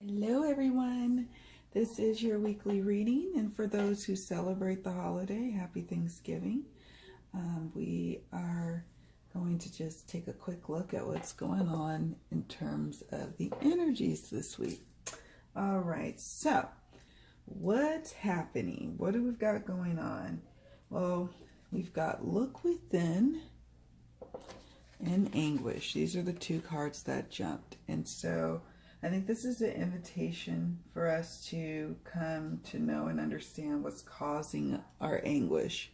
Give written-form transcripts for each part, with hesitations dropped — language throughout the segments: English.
Hello everyone, this is your weekly reading, and for those who celebrate the holiday, happy Thanksgiving. We are going to just take a quick look at what's going on in terms of the energies this week. All right, so what's happening? What do we've got going on? Well, we've got Look Within and Anguish. These are the two cards that jumped, and so I think this is an invitation for us to come to know and understand what's causing our anguish.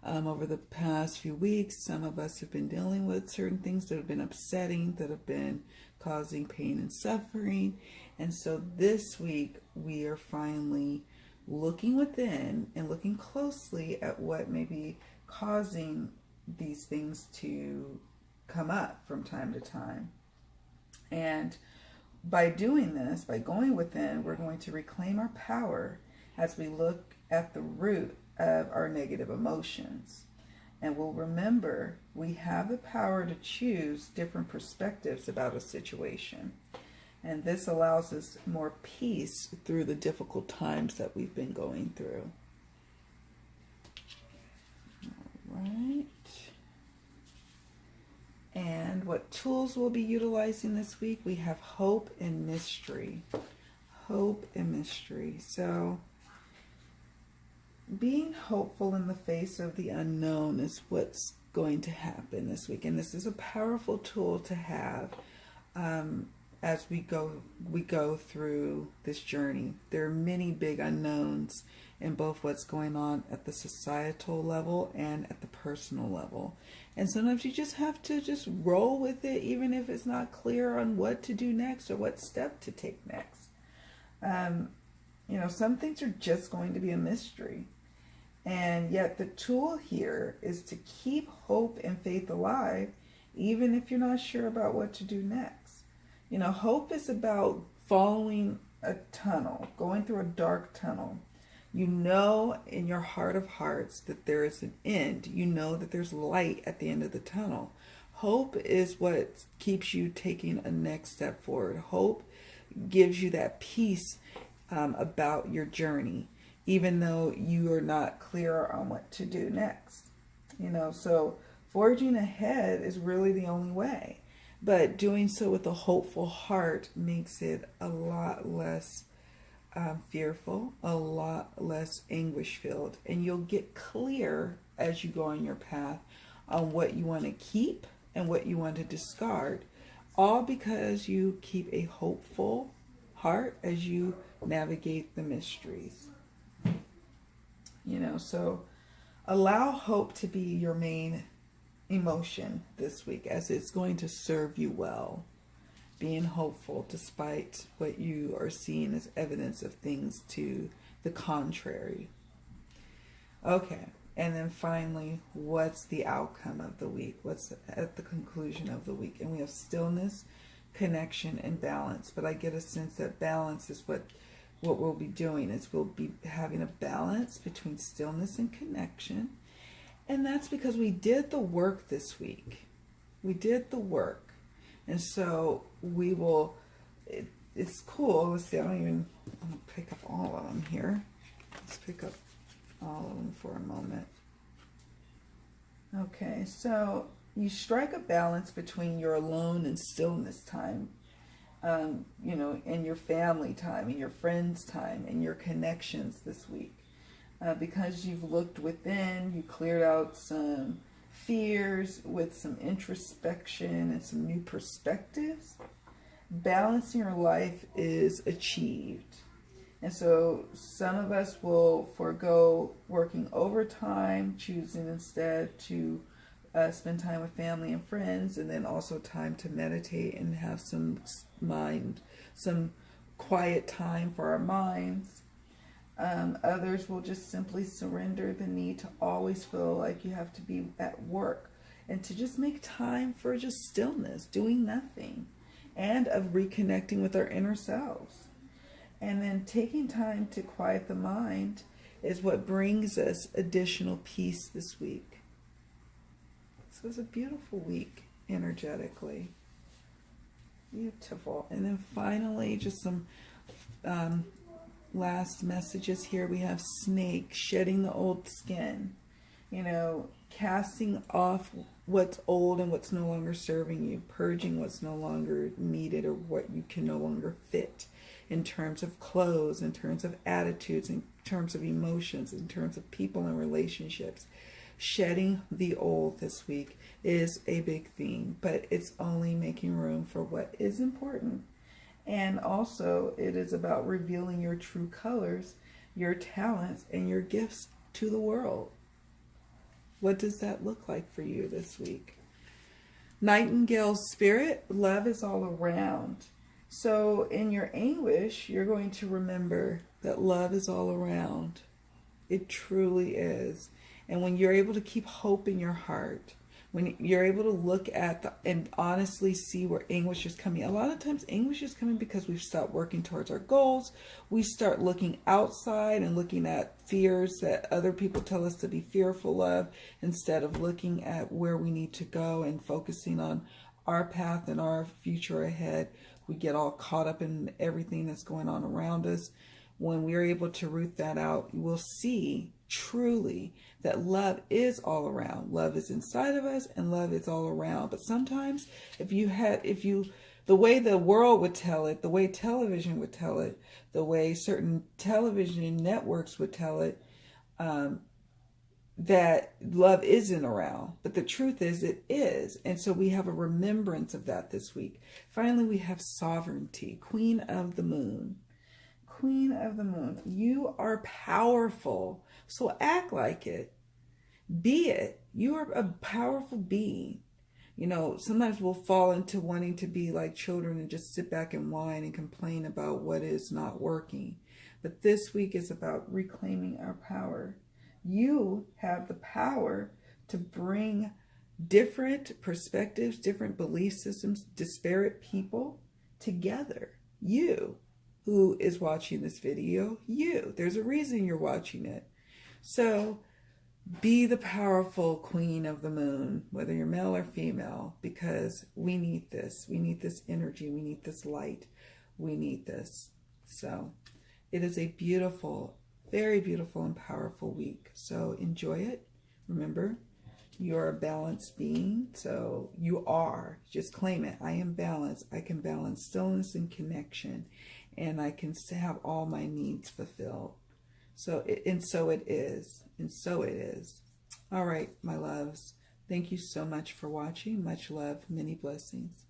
Over the past few weeks, some of us have been dealing with certain things that have been upsetting, that have been causing pain and suffering. And so this week, we are finally looking within and looking closely at what may be causing these things to come up from time to time. And by doing this, by going within, we're going to reclaim our power as we look at the root of our negative emotions. And we'll remember we have the power to choose different perspectives about a situation. And this allows us more peace through the difficult times that we've been going through. All right. And what tools we'll be utilizing this week? We have hope and mystery. Hope and mystery. So being hopeful in the face of the unknown is what's going to happen this week. And this is a powerful tool to have as we go through this journey. There are many big unknowns in both what's going on at the societal level and at the personal level. And sometimes you just have to just roll with it, even if it's not clear on what to do next or what step to take next. Some things are just going to be a mystery. And yet the tool here is to keep hope and faith alive, even if you're not sure about what to do next. Hope is about following a tunnel, going through a dark tunnel. You know in your heart of hearts that there is an end. You know that there's light at the end of the tunnel. Hope is what keeps you taking a next step forward. Hope gives you that peace about your journey, even though you are not clear on what to do next. So forging ahead is really the only way. But doing so with a hopeful heart makes it a lot less fearful, a lot less anguish-filled, and you'll get clear as you go on your path on what you want to keep and what you want to discard, all because you keep a hopeful heart as you navigate the mysteries. So allow hope to be your main emotion this week, as it's going to serve you well. Being hopeful despite what you are seeing as evidence of things to the contrary. Okay, and then finally, what's the outcome of the week? What's at the conclusion of the week? And we have stillness, connection, and balance. But I get a sense that balance is what we'll be doing. Is we'll be having a balance between stillness and connection. And that's because we did the work this week. We did the work. And so we will, it's cool. Let's see, I'm going to pick up all of them here. Let's pick up all of them for a moment. Okay, so you strike a balance between your alone and stillness time, and your family time, and your friends' time, and your connections this week. Because you've looked within, you cleared out some fears with some introspection and some new perspectives, balance in your life is achieved. And so some of us will forego working overtime, choosing instead to spend time with family and friends, and then also time to meditate and have some quiet time for our minds. Others will just simply surrender the need to always feel like you have to be at work, and to just make time for just stillness, doing nothing, and of reconnecting with our inner selves. And then taking time to quiet the mind is what brings us additional peace this week. So it's a beautiful week energetically. Beautiful. And then finally, just some last messages here, we have snake, shedding the old skin, you know, casting off what's old and what's no longer serving you, purging what's no longer needed or what you can no longer fit in terms of clothes, in terms of attitudes, in terms of emotions, in terms of people and relationships. Shedding the old this week is a big theme, but it's only making room for what is important. And also, it is about revealing your true colors, your talents, and your gifts to the world. What does that look like for you this week? Nightingale spirit, love is all around. So in your anguish, you're going to remember that love is all around. It truly is. And when you're able to keep hope in your heart, when you're able to look at and honestly see where anguish is coming. A lot of times anguish is coming because we've stopped working towards our goals. We start looking outside and looking at fears that other people tell us to be fearful of, instead of looking at where we need to go and focusing on our path and our future ahead. We get all caught up in everything that's going on around us. When we're able to root that out, you will see truly that love is all around. Love is inside of us and love is all around. But sometimes the way the world would tell it, the way television would tell it, the way certain television networks would tell it, that love isn't around. But the truth is, it is. And so we have a remembrance of that this week. Finally, we have sovereignty, Queen of the Moon. Queen of the Moon, you are powerful, so act like it. Be it. You are a powerful being. You know, sometimes we'll fall into wanting to be like children and just sit back and whine and complain about what is not working. But this week is about reclaiming our power. You have the power to bring different perspectives, different belief systems, disparate people together. You who is watching this video, there's a reason you're watching it. So be the powerful Queen of the Moon, whether you're male or female, because we need this. We need this energy. We need this light. We need this. So it is a beautiful, very beautiful and powerful week. So enjoy it. Remember, you're a balanced being. So you are. Just claim it. I am balanced. I can balance stillness and connection. And I can have all my needs fulfilled. So it is. And so it is. All right, my loves. Thank you so much for watching. Much love. Many blessings.